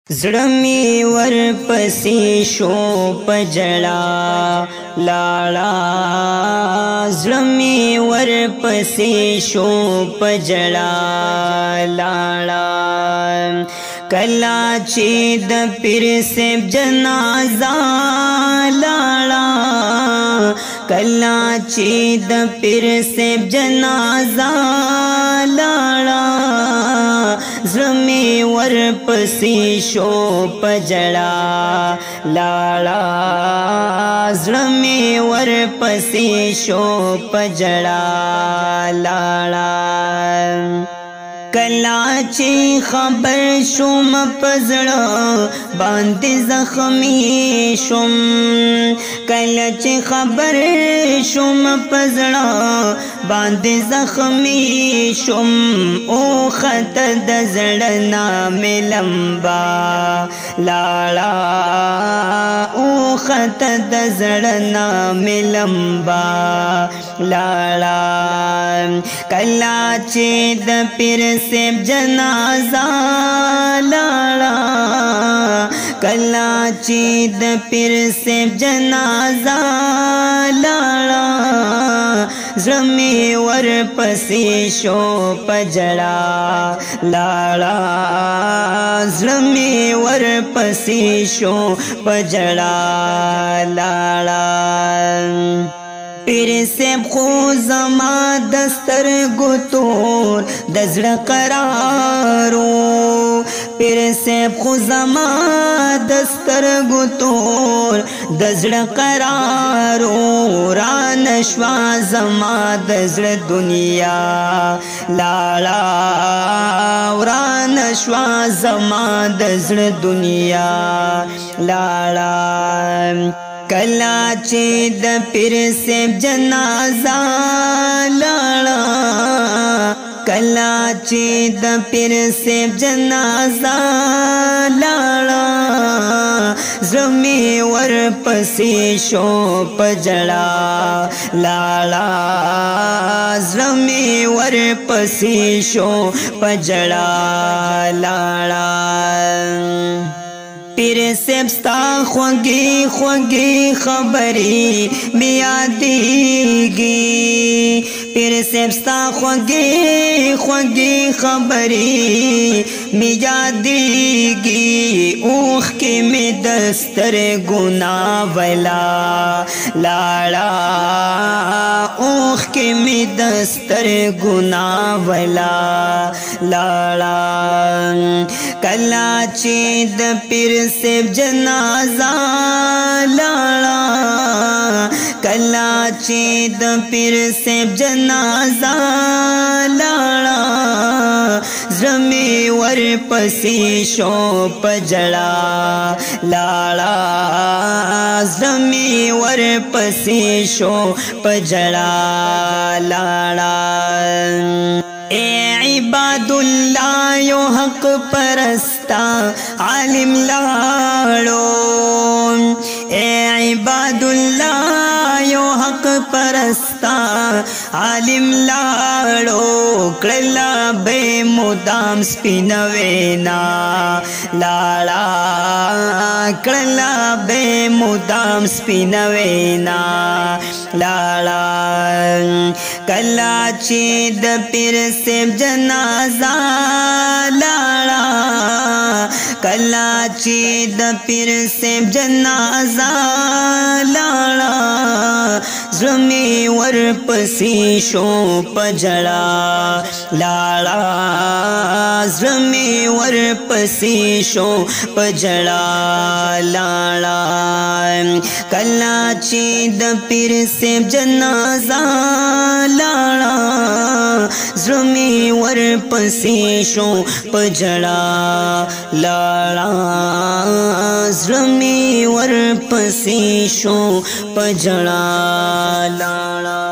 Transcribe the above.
زړمی ور پسې شو پجړا لاړا زړمی ور پسې شو پجړا لاړا کلا چې د پیر سیب جنازه لاړا کلا چې د پیر سیب جنازه لاړا زړمی ور پسې شو پجړا لاړا زړمی ور پسې شو پجړا لاړا کلا چې خبر شوم پزړه باندې زخمی شوم کلا چې خبر شوم پزړه باندې زخمی شوم او خط د زړه نام لمبا لاړا او خط د زړه نام لمبا لاړا کلا چې د پیر سیب جنازه لاړا کلا چې د پیر سیب جنازه لاړا زړمی ور پسې شو پجړا لاړا زړمی ور پسې شو پجړا لاړا پیر سیب خو زما دستر گتور دزړه قرارو پیر سیب خو زما دستر گتور دزړه قرارو را نشوا زما دزړه دنیا لاړا را نشوا زما دزړه دنیا لاړا کلا چې د پیر سیب جنازه لاړا کلا چې د پیر سیب جنازه لاړا زړمی ور پسې شو پجړا لاړا زړمی ور پسې شو پجړا لاړا پیر سیب ستا خوږی خوږی خبرې مې یادېږي پیر سیب ستا خوږی خوږی خبرې مې یادېږي اوښکې مې د سترګو ناولا لاړا اوښکې مې د سترګو ناولا لاړا کلا چې د پیر سیب جنازه لاړا کلا چې د پیر سیب جنازه لاړا زړمی ور پسې شو پجړا لاړا زړمی ور پسې شو پجړا لاړا اے عباد اللہ یو حق پرستا عالم لاړو اے عباد اللہ یو حق پرستا عالم لاړو کړلا به مدام سپینوینا لاړا کړلا به مدام سپینوینا لاړا کلا چې د پیر سیب جنازه لاړا کلا چې د پیر سیب جنازه لاړا زړمی ور پسې شو پجړا لاړا زړمی ور پسې شو پجړا لاړا کلا چې د پیر سیب جنازه لاړا زړمی ور پسې شو پجړا لاړا زړمی ور پسې شو پجړا لاړا